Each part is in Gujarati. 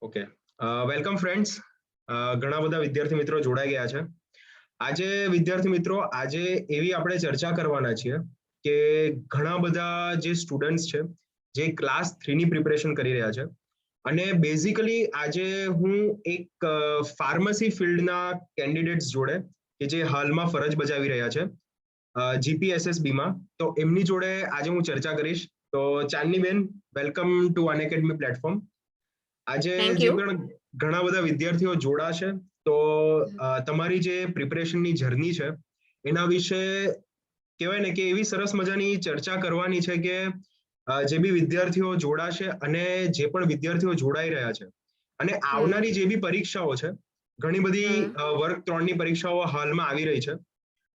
Okay, welcome friends. ઘણા બધા વિદ્યાર્થી મિત્રો જોડાઈ ગયા છે. આજે વિદ્યાર્થી મિત્રો, આજે એવી આપણે ચર્ચા કરવાના છીએ કે ઘણા બધા જે સ્ટુડન્ટ્સ છે જે ક્લાસ 3 ની પ્રિપરેશન કરી રહ્યા છે, અને બેઝિકલી આજે હું એક ફાર્મસી ફિલ્ડના કેન્ડિડેટ્સ જોડે કે જે હાલમાં ફરજ બજાવી રહ્યા છે જીપીએસએસબી માં, તો એમની જોડે આજે હું ચર્ચા કરીશ. તો Chandniben, welcome to Unacademy platform. આજે થેન્ક જે યુ. પણ ઘણા બધા વિદ્યાર્થીઓ જોડાશે, તો તમારી જે પ્રિપરેશનની જર્ની છે એના વિશે કહેવાય ને કે એવી સરસ મજાની ચર્ચા કરવાની છે કે જે બી વિદ્યાર્થીઓ જોડાશે અને જે પણ વિદ્યાર્થીઓ જોડાઈ રહ્યા છે અને આવનારી જે બી પરીક્ષાઓ છે, ઘણી બધી વર્ગ 3 ની પરીક્ષાઓ હાલમાં આવી રહી છે,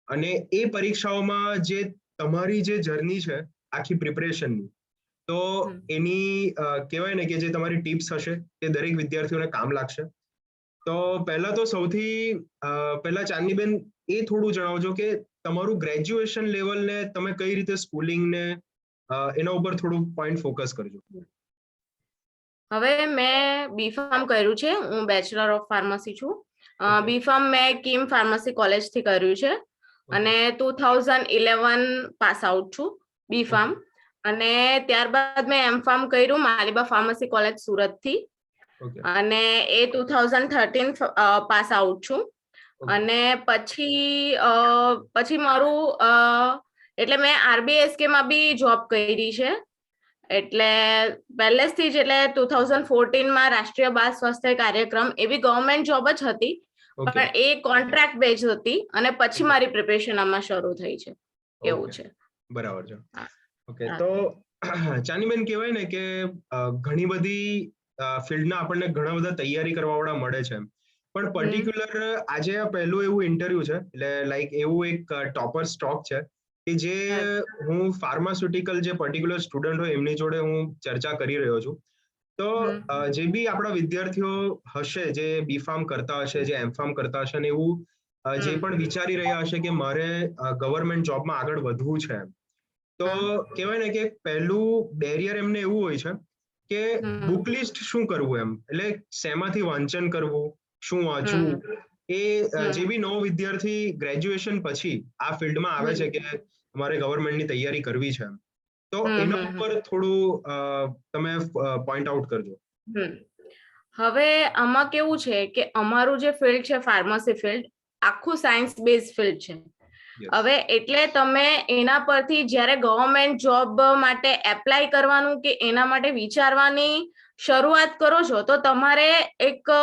અને એ પરીક્ષાઓમાં જે તમારી જે જર્ની છે આખી પ્રિપરેશનની, તો એની કહેવાય ને કે જે તમારી ટિપ્સ હશે તે દરેક વિદ્યાર્થીઓને કામ લાગશે. તો પહેલા તો સૌથી પહેલા ચાંદનીબેન એ થોડું જણાવજો કે તમારું ગ્રેજ્યુએશન લેવલ ને તમે કઈ રીતે સ્કૂલિંગ ને એના ઉપર થોડું પોઈન્ટ ફોકસ કરજો. હવે મેં બીફાર્મ કર્યું છે. હું બેચલર ઓફ ફાર્મસી છું. બીફાર્મ મેં કિમ ફાર્મસી કોલેજ થી કર્યું છે અને 2011 પાસ આઉટ છું બીફાર્મ. અને ત્યારબાદ મેં એમફાર્મ કર્યું માલિબા ફાર્મસી કોલેજ સુરત થી, અને એ 2013 પાસ આઉટ છું. અને પછી મારું એટલે મેં આરબીએસકે માં બી જોબ કરી છે. એટલે પહેલેથી જ એટલે 2014 માં રાષ્ટ્રીય બાળ સ્વાસ્થ્ય કાર્યક્રમ એવી ગવર્મેન્ટ જોબ જ હતી, પણ એ કોન્ટ્રાક્ટ બેઝ હતી અને પછી મારી પ્રિપરેશન આમાં શરૂ થઈ છે. એવું છે. બરાબર છે. ઓકે, તો ચાંદનીબેન કહેવાય ને કે ઘણી બધી ફિલ્ડના આપણને ઘણા બધા તૈયારી કરવાવાળા મળે છે, પણ પર્ટિક્યુલર આજે આ પહેલું એવું ઇન્ટરવ્યુ છે, એટલે લાઈક એવું એક ટોપર સ્ટોક છે કે જે હું ફાર્માસ્યુટિકલ જે પર્ટિક્યુલર સ્ટુડન્ટ હોય એમની જોડે હું ચર્ચા કરી રહ્યો છું. તો જે બી આપણા વિદ્યાર્થીઓ હશે જે બીફાર્મ કરતા હશે, જે એમફાર્મ કરતા હશે, અને એવું જે પણ વિચારી રહ્યા હશે કે મારે ગવર્મેન્ટ જોબમાં આગળ વધવું છે, તો કહેવાય ને કે પહેલું બેરિયર એમને એવું હોય છે કે બુક લિસ્ટ શું કરવું, એમ એટલે શેમાંથી વાંચન કરવું, શું વાંચવું. એ જે બી નવો વિદ્યાર્થી ગ્રેજ્યુએશન પછી આ ફિલ્ડમાં આવે છે કે અમારે ગવર્મેન્ટની તૈયારી કરવી છે, તો એના ઉપર થોડું તમે પોઈન્ટ આઉટ કરજો. હવે આમાં કેવું છે કે અમારું જે ફિલ્ડ છે ફાર્મસી ફિલ્ડ આખું સાયન્સ બેઝ ફિલ્ડ છે. હવે એટલે તમે એના પરથી જ્યારે ગવર્મેન્ટ જોબ માટે એપ્લાય કરવાનું કે એના માટે વિચારવાની શરૂઆત કરો છો, તો તમારે એક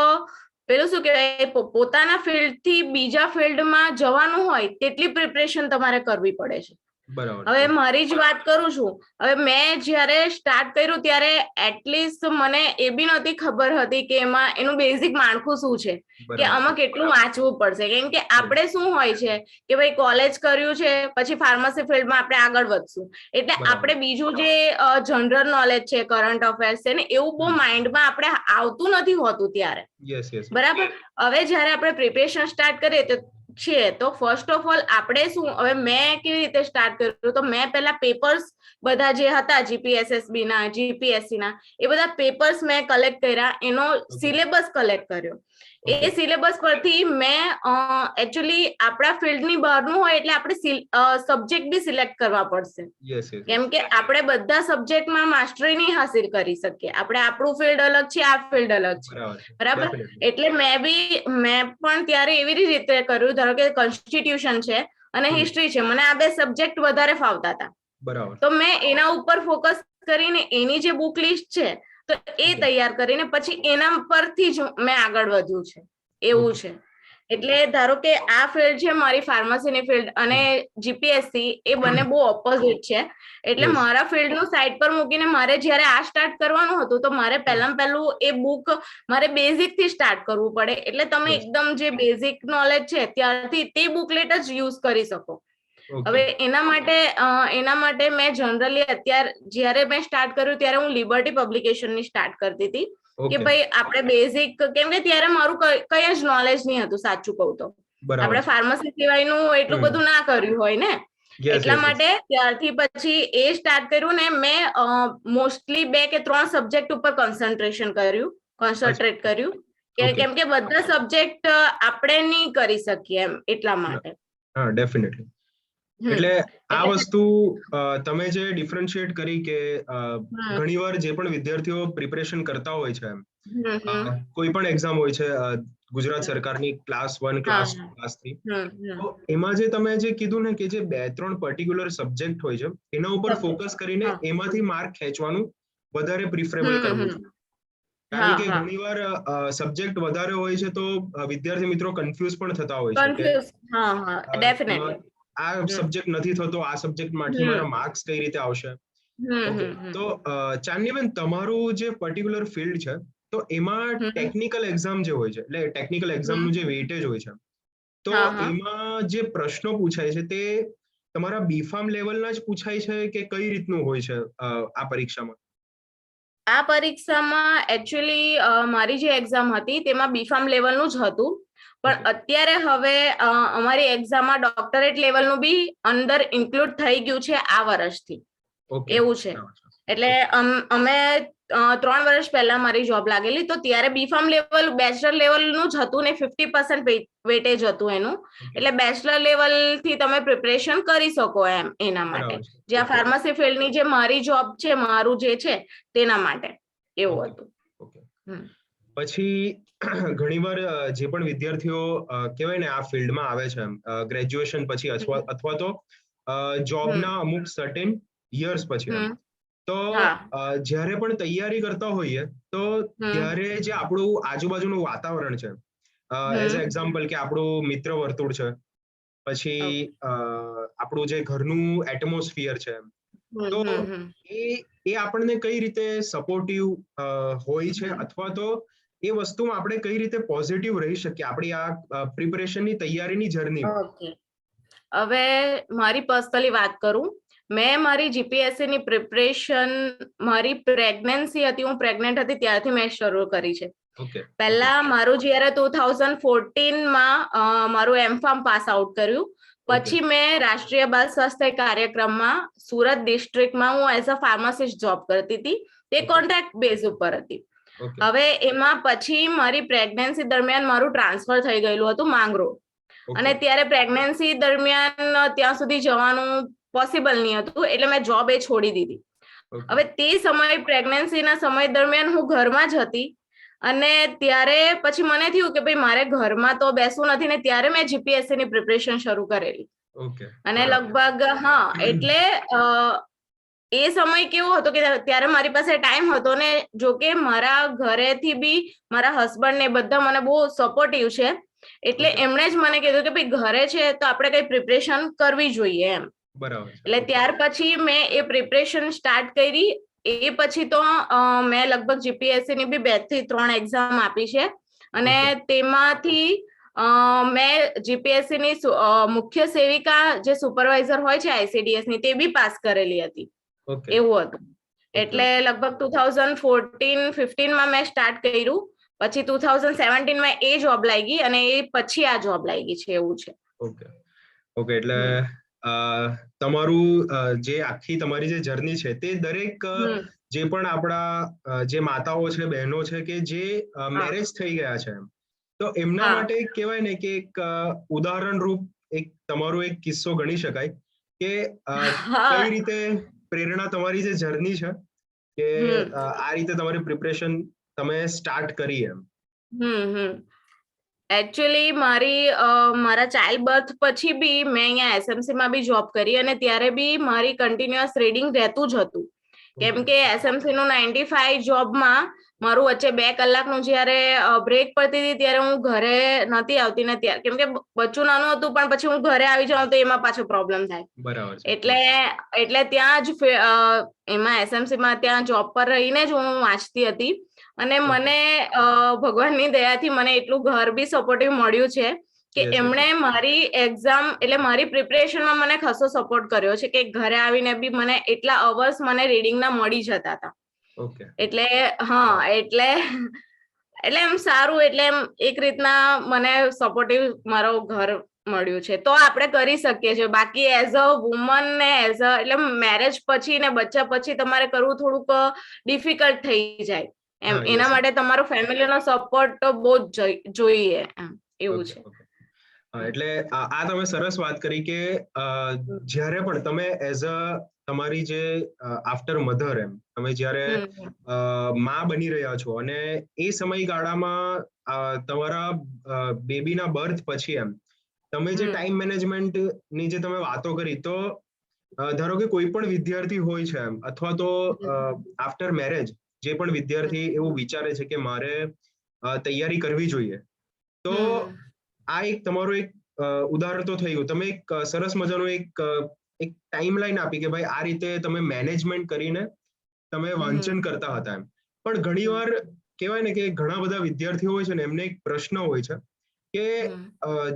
પેલું શું કહેવાય, પોતાના ફિલ્ડ થી બીજા ફિલ્ડમાં જવાનું હોય તેટલી પ્રિપરેશન તમારે કરવી પડે છે. હવે મારી જ વાત કરું છું. હવે મેં જયારે સ્ટાર્ટ કર્યું ત્યારે એટલીસ્ટ મને એ બી નહોતી ખબર હતી કે એમાં એનું બેઝિક માળખું શું છે, કે આમાં કેટલું વાંચવું પડશે. કેમ કે આપણે શું હોય છે કે ભાઈ કોલેજ કર્યું છે પછી ફાર્મસી ફિલ્ડમાં આપણે આગળ વધશું, એટલે આપણે બીજું જે જનરલ નોલેજ છે, કરંટ અફેર્સ છે ને, એવું બહુ માઇન્ડમાં આપણે આવતું નથી હોતું ત્યારે. બરાબર. હવે જયારે આપણે પ્રિપરેશન સ્ટાર્ટ કરીએ તો ફર્સ્ટ ઓફ ઓલ આપણે શું, હવે મેં કેવી રીતે સ્ટાર્ટ કર્યું, તો મેં પહેલા પેપર્સ બધા જે હતા જીપીએસએસબી ના, જીપીએસસી ના, એ બધા પેપર્સ મેં કલેક્ટ કર્યા, એનો સિલેબસ કલેક્ટ કર્યો. એ સિલેબસ પરથી મેં એકચ્યુઅલી આપણા ફિલ્ડની બહારનું હોય એટલે આપણે સબ્જેક્ટ બી સિલેક્ટ કરવા પડશે, કેમ કે આપણે બધા સબ્જેક્ટમાં માસ્ટરી નહીં હાસિલ કરી શકીએ. આપણે આપણું ફિલ્ડ અલગ છે, આ ફિલ્ડ અલગ છે, બરાબર. એટલે મેં પણ ત્યારે એવી રીતે કર્યું, ધારો કે કોન્સ્ટિટ્યુશન છે અને હિસ્ટ્રી છે, મને આ બે સબ્જેક્ટ વધારે ફાવતા હતા, તો મેં એના ઉપર ફોકસ કરીને એની જે બુક લિસ્ટ છે તો એ તૈયાર કરીને પછી એના પરથી જ મેં આગળ વધ્યું છે. એવું છે. એટલે ધારો કે આ ફિલ્ડ છે મારી ફાર્મસીની ફિલ્ડ, અને જીપીએસસી, એ બંને બહુ ઓપોઝિટ છે. એટલે મારા ફિલ્ડનું સાઈડ પર મૂકીને મારે જ્યારે આ સ્ટાર્ટ કરવાનું હતું, તો મારે પહેલું એ બુક મારે બેઝિક થી સ્ટાર્ટ કરવું પડે. એટલે તમે એકદમ જે બેઝિક નોલેજ છે ત્યારથી તે બુકલેટ જ યુઝ કરી શકો. હવે એના માટે મેં જનરલી અત્યારે જ્યારે મેં સ્ટાર્ટ કર્યું ત્યારે હું લિબર્ટી પબ્લિકેશનની સ્ટાર્ટ કરતી હતી, કે ભાઈ આપણે બેઝિક, કેમ કે ત્યારે મારું કઈ જ નોલેજ નહીં હતું, સાચું કહું તો. આપણે ફાર્મસી સિવાયનું એટલું બધું ના કર્યું હોય ને, એટલા માટે ત્યારથી પછી એ સ્ટાર્ટ કર્યું ને મેં મોસ્ટલી 2 કે 3 સબ્જેક્ટ ઉપર કોન્સન્ટ્રેશન કર્યું. કોન્સન્ટ્રેટ કર્યું કે Okay. કેમ કે બધા સબ્જેક્ટ આપણે નહીં કરી શકીએ એમ એટલા માટે. હા, ડેફિનેટલી. એટલે આ વસ્તુ તમે જે ડિફરન્શિએટ કરી કે ઘણીવાર જે પણ વિદ્યાર્થીઓ પ્રિપરેશન કરતા હોય છે કોઈ પણ એક્ઝામ હોય છે ગુજરાત સરકારની ક્લાસ 1 ક્લાસ 2 ક્લાસ 3 તો એમાં જે તમે જે કીધું ને કે જે 2-3 પર્ટિક્યુલર સબ્જેક્ટ હોય છે એના ઉપર ફોકસ કરીને એમાંથી માર્ક ખેંચવાનું વધારે પ્રિફરેબલ કરવું જોઈએ. કારણ કે ઘણીવાર સબ્જેક્ટ વધારે હોય છે તો વિદ્યાર્થી મિત્રો કન્ફ્યુઝ પણ થતા હોય છે કે આ સબ્જેક્ટ નથી થતો, આ સબ્જેક્ટમાંથી મારા માર્ક્સ કઈ રીતે આવશે. તો ચાંદનીબેન, તમારું જે પર્ટિક્યુલર ફિલ્ડ છે તો એમાં ટેકનિકલ એક્ઝામ જે હોય છે એટલે ટેકનિકલ એક્ઝામનું જે વેઇટેજ હોય છે તો એમાં જે પ્રશ્નો પૂછાય છે તે તમારા બીફાર્મ લેવલના જ પૂછાય છે કે કઈ રીતનું હોય છે આ પરીક્ષામાં? આ પરીક્ષામાં એકચ્યુઅલી મારી જે એક્ઝામ હતી તેમાં બીફાર્મ લેવલનું જ હતું, પણ અત્યારે હવે અમારી એક્ઝામમાં ડોક્ટરેટ લેવલનું બી અંદર ઇન્ક્લુડ થઈ ગયું છે આ વર્ષથી. એવું છે. એટલે અમે 3 વર્ષ પહેલા મારી જોબ લાગેલી તો ત્યારે બીફાર્મ લેવલ બેચલર લેવલનું જ હતું ને 50% વેટેજ હતું એનું. એટલે બેચલર લેવલ થી તમે પ્રિપરેશન કરી શકો એમ એના માટે. જ્યાં ફાર્મસી ફિલ્ડની જે મારી જોબ છે, મારું જે છે તેના માટે એવું હતું. પછી ઘણીવાર જે પણ વિદ્યાર્થીઓ કહેવાય ને આ ફિલ્ડમાં આવે છે ગ્રેજ્યુએશન પછી અથવા તો જોબના અમુક સર્ટેન યર્સ પછી તો જ્યારે પણ તૈયારી કરતા હોઈએ તો ત્યારે જે આપણું આજુબાજુનું વાતાવરણ છે, એઝ એક્ઝામ્પલ કે આપણું મિત્ર વર્તુળ છે, પછી આપણું જે ઘરનું એટમોસ્ફિયર છે, તો એ આપણને કઈ રીતે સપોર્ટિવ હોય છે અથવા તો એ વસ્તુમાં આપણે કઈ રીતે પોઝિટિવ રહી શકીએ આપણી આ પ્રિપરેશનની તૈયારીની જર્ની? હવે મારી પર્સનલી વાત કરું, મેં મારી જીપીએસસી ની પ્રિપરેશન મારી પ્રેગ્નન્સી હતી, હું પ્રેગ્નેન્ટ હતી ત્યારથી મેં શરૂ કરી છે. પહેલા મારું જ્યારે 2014માં મારું એમફાર્મ પાસ આઉટ કર્યું, પછી મેં રાષ્ટ્રીય બાલ સ્વાસ્થ્ય કાર્યક્રમમાં સુરત ડિસ્ટ્રિક્ટમાં હું એઝ અ ફાર્માસિસ્ટ જોબ કરતી હતી. તે કોન્ટ્રાક્ટ બેઝ ઉપર હતી. હવે એમાં પછી મારી પ્રેગ્નન્સી દરમિયાન મારું ટ્રાન્સફર થઈ ગયેલું હતું માંગરોળ, અને ત્યારે પ્રેગ્નન્સી દરમિયાન ત્યાં સુધી જવાનું પોસિબલ નહીં હતું, એટલે મેં જોબ એ છોડી દીધી. હવે તે સમય પ્રેગ્નન્સીના સમય દરમિયાન હું ઘરમાં જ હતી અને ત્યારે પછી મને થયું કે ભાઈ મારે ઘરમાં તો બેસવું નથી ને ત્યારે મેં જીપીએસસી ની પ્રિપરેશન શરૂ કરેલી. અને લગભગ એટલે એ સમય કેવો હતો કે ત્યારે મારી પાસે ટાઈમ હતો ને જોકે મારા ઘરેથી બી મારા હસબન્ડ ને બધા મને બહુ સપોર્ટિવ છે, એટલે એમણે જ મને કીધું કે ભાઈ ઘરે છે તો આપણે કઈ પ્રિપરેશન કરવી જોઈએ એમ. એટલે ત્યાર પછી મેં એ પ્રિપરેશન સ્ટાર્ટ કરી. એ પછી તો મેં લગભગ જીપીએસસી ની બી 2 થી 3 એક્ઝામ આપી છે અને તેમાંથી મેં જીપીએસસી ની મુખ્ય સેવિકા જે સુપરવાઇઝર હોય છે આઈસીડીએસ ની તે બી પાસ કરેલી હતી. એવું હતું. એટલે લગભગ 2014-15માં મેં સ્ટાર્ટ કર્યું, પછી 2017માં એ જોબ લાગી અને એ પછી આ જોબ લાગી છે એવું છે. ઓકે એટલે તમારું જે આખી તમારી જે જર્ની છે તે દરેક જે પણ આપણા જે માતાઓ છે, બહેનો છે કે જે મેરેજ થઈ ગયા છે તો એમના માટે કહેવાય ને કે એક ઉદાહરણ રૂપ એક તમારો એક કિસ્સો ગણી શકાય કે કઈ રીતે પ્રેરણા તમારી જે જર્ની છે કે આ રીતે તમારી પ્રિપરેશન તમે સ્ટાર્ટ કરી એમ. એકચ્યુઅલી મારા ચાઇલ્ડ બર્થ પછી બી મેં અહીંયા એસએમસીમાં બી જોબ કરી અને ત્યારે બી મારી કન્ટિન્યુઅસ રીડિંગ રહેતું જ હતું, કેમ કે એસએમસી નું 9 to 5 જોબમાં મારું વચ્ચે 2 કલાકનું જ્યારે બ્રેક પડતી હતી ત્યારે હું ઘરે નથી આવતી ને ત્યારે કેમ કે બચ્ચું નાનું હતું પણ પછી હું ઘરે આવી જાઉં તો એમાં પાછો પ્રોબ્લેમ થાય. એટલે ત્યાં જ એમાં એસએમસીમાં ત્યાં જોબ પર રહીને જ હું વાંચતી હતી અને મને ભગવાનની દયાથી મને એટલું ઘર બી સપોર્ટિવ મળ્યું છે કે એમણે મારી એક્ઝામ એટલે મારી પ્રિપરેશનમાં મને ખાસો સપોર્ટ કર્યો છે કે ઘરે આવીને બી મને એટલા અવર્સ મને રીડિંગના મળી જતા હતા. એટલે એટલે એમ સારું, એટલે એમ એક રીતના મને સપોર્ટિવ મારો ઘર મળ્યું છે તો આપણે કરી શકીએ છીએ. બાકી એઝ અ વુમન ને એઝ અ એટલે મેરેજ પછી ને બચ્ચા પછી તમારે કરવું થોડુંક ડિફિકલ્ટ થઈ જાય એમ એના માટે તમારો ફેમિલીનો સપોર્ટ તો બહુ જ જોઈએ એમ એવું છે. એટલે આ તમે સરસ વાત કરી કે જ્યારે પણ તમે એઝ અ તમારી જે આફ્ટર મધર એમ તમે જ્યારે માં બની રહ્યા છો અને એ સમયગાળામાં તમારા બેબીના બર્થ પછી એમ તમે જે ટાઈમ મેનેજમેન્ટ ની જે તમે વાતો કરી તો ધારો કે કોઈ પણ વિદ્યાર્થી હોય છે એમ અથવા તો આફ્ટર મેરેજ જે પણ વિદ્યાર્થી એવું વિચારે છે કે મારે તૈયારી કરવી જોઈએ તો આ એક તમારું એક ઉદાહરણ તો થઈ ગયું. તમે એક સરસ મજાનું એક ટાઈમલાઈન આપી કે ભાઈ આ રીતે તમે મેનેજમેન્ટ કરીને તમે વાંચન કરતા હતા એમ. પણ ઘણીવાર કહેવાય ને કે ઘણા બધા વિદ્યાર્થીઓ હોય છે ને એમને એક પ્રશ્ન હોય છે કે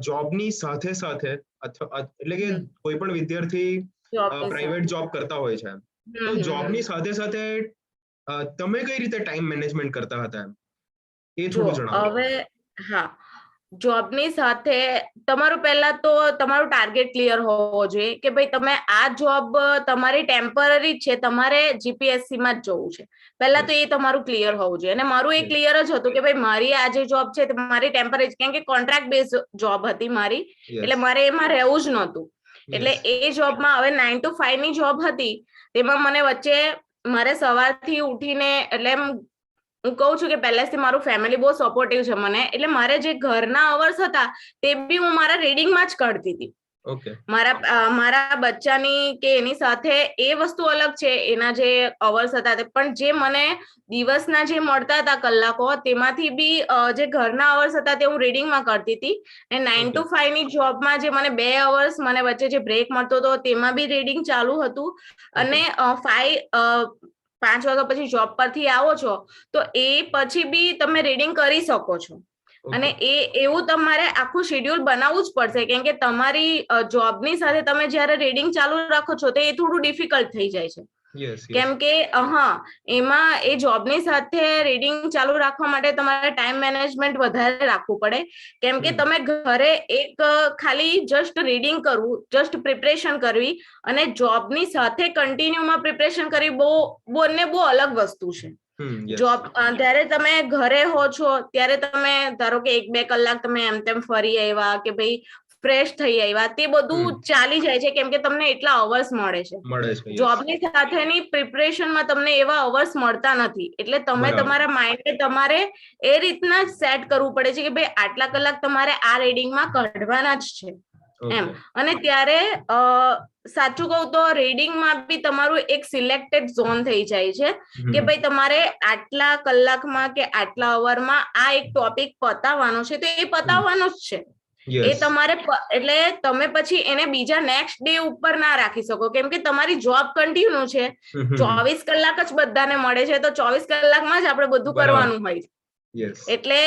જોબની સાથે સાથે એટલે કે કોઈ પણ વિદ્યાર્થી પ્રાઇવેટ જોબ કરતા હોય છે તો જોબની સાથે સાથે તમે કઈ રીતે ટાઈમ મેનેજમેન્ટ કરતા હતા એમ એ થોડું જણાવો. હવે હા, જોબની સાથે તમારું પહેલા તો તમારું ટાર્ગેટ ક્લિયર હોવો જોઈએ કે ભાઈ તમે આ જોબ તમારી ટેમ્પરરી છે, તમારે જીપીએસસી માં જ જવું છે. પહેલા તો એ તમારું ક્લિયર હોવું જોઈએ અને મારું એ ક્લિયર જ હતું કે ભાઈ મારી આ જે જોબ છે મારી ટેમ્પરરી, કેમ કે કોન્ટ્રાક્ટ બેઝ જોબ હતી મારી, એટલે મારે એમાં રહેવું જ નહોતું. એટલે એ જોબમાં હવે 9 to 5 ની જોબ હતી, તેમાં મને વચ્ચે મારે સવારથી ઉઠીને એટલે એમ હું કહું છું કે પહેલેથી મારું ફેમિલી બહુ સપોર્ટિવ છે મને, એટલે મારે જે ઘરના અવર્સ હતા તે બી હું મારા રીડિંગમાં જ કરતી હતી. મારા બચ્ચાની કે એની સાથે એ વસ્તુ અલગ છે, એના જે અવર્સ હતા તે, પણ જે મને દિવસના જે મળતા હતા કલાકો તેમાંથી બી જે ઘરના અવર્સ હતા તે હું રીડિંગમાં કરતી હતી. અને 9 to 5 ની જોબમાં જે મને 2 અવર્સ મને વચ્ચે જે બ્રેક મળતો હતો તેમાં બી રીડિંગ ચાલુ હતું. અને 5 વાગ્યા પછી જોબ પરથી આવો છો તો એ પછી બી તમે રીડિંગ કરી શકો છો. અને એવું તમારે આખું શેડ્યુલ બનાવવું જ પડશે, કેમ કે તમારી જોબની સાથે તમે જ્યારે રીડિંગ ચાલુ રાખો છો તો એ થોડું ડિફિકલ્ટ થઈ જાય છે. કેમ કે એમાં એ જોબની સાથે રીડિંગ ચાલુ રાખવા માટે તમારે ટાઈમ મેનેજમેન્ટ વધારે રાખવું પડે, કેમ કે તમે ઘરે એક ખાલી જસ્ટ રીડિંગ કરવું, જસ્ટ પ્રિપરેશન કરવી અને જોબની સાથે કન્ટિન્યુમાં પ્રિપરેશન કરવી બંને બહુ અલગ વસ્તુ છે. જોબ ત્યારે તમે ઘરે હો છો ત્યારે તમે ધારો કે 1-2 કલાક તમે એમ તેમ ફરી આવ્યા કે ભાઈ ફ્રેશ થઈ આવ્યા, તે બધું ચાલી જાય છે કેમ કે તમને એટલા અવર્સ મળે છે. જોબની સાથેની પ્રિપરેશનમાં તમને એવા અવર્સ મળતા નથી, એટલે તમે તમારા માઇન્ડને તમારે એ રીતના જ સેટ કરવું પડે છે કે ભાઈ આટલા કલાક તમારે આ રીડિંગમાં કાઢવાના જ છે એમ. અને ત્યારે સાચું કહું તો રીડિંગમાં બી તમારું એક સિલેક્ટેડ ઝોન થઈ જાય છે કે ભાઈ તમારે આટલા કલાકમાં કે આટલા અવરમાં આ એક ટોપિક પતાવવાનો છે તો એ પતાવવાનો જ છે. એ તમારે એટલે તમે પછી એને બીજા નેક્સ્ટ ડે ઉપર ના રાખી શકો, કેમ કે તમારી જોબ કન્ટિન્યુ છે. 24 કલાક જ બધાને મળે છે તો 24 કલાકમાં જ આપણે બધું કરવાનું હોય છે. એટલે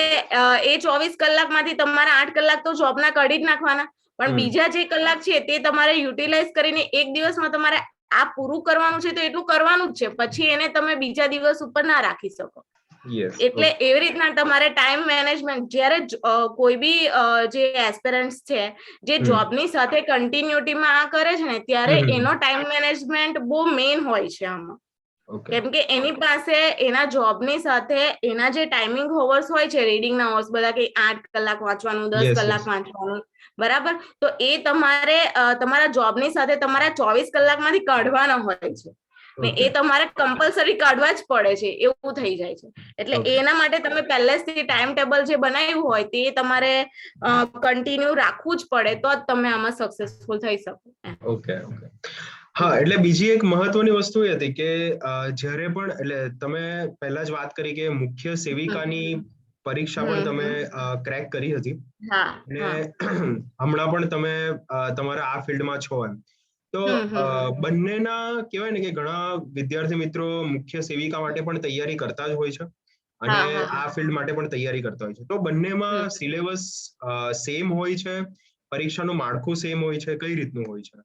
એ 24 કલાકમાંથી તમારા 8 કલાક તો જોબના કાઢી જ નાખવાના, પણ બીજા જે કલાક છે તે તમારે યુટિલાઇઝ કરીને એક દિવસમાં તમારે આ પૂરું કરવાનું છે તો એટલું કરવાનું જ છે, પછી એને તમે બીજા દિવસ ઉપર ના રાખી શકો. એટલે એવી રીતના તમારે ટાઈમ મેનેજમેન્ટ, જ્યારે કોઈ બી જે એસ્પિરન્ટ્સ છે જે જોબની સાથે કન્ટિન્યુટીમાં આ કરે છે ને ત્યારે એનો ટાઈમ મેનેજમેન્ટ બહુ મેઇન હોય છે આમાં. કેમ કે એની પાસે એના જોબની સાથે એના જે ટાઈમિંગ હોવર્સ હોય છે, રીડિંગના હોવર્સ બધા કે 8 કલાક વાંચવાનું, 10 કલાક વાંચવાનું, બરાબર, તો એ તમારે તમારા જોબની સાથે તમારા 24 કલાકમાંથી કાઢવાના હોય છે ને એ તમારે કમ્પલસરી કાઢવા જ પડે છે, એવું થઈ જાય છે. એટલે એના માટે તમે પહેલેથી ટાઈમ ટેબલ જે બનાવ્યું હોય તે તમારે કન્ટિન્યુ રાખવું જ પડે, તો જ તમે આમાં સક્સેસફુલ થઈ શકો. હા, એટલે બીજી એક મહત્વની વસ્તુ એ હતી કે જ્યારે પણ એટલે તમે પહેલા જ વાત કરી કે મુખ્ય સેવિકાની પરીક્ષા પણ તમે ક્રેક કરી હતી અને હમણાં પણ તમે તમારા આ ફિલ્ડમાં છો એમ. તો બંનેના કહેવાય ને કે ઘણા વિદ્યાર્થી મિત્રો મુખ્ય સેવિકા માટે પણ તૈયારી કરતા જ હોય છે અને આ ફિલ્ડ માટે પણ તૈયારી કરતા હોય છે. તો બંનેમાં સિલેબસ સેમ હોય છે, પરીક્ષાનું માળખું સેમ હોય છે, કઈ રીતનું હોય છે?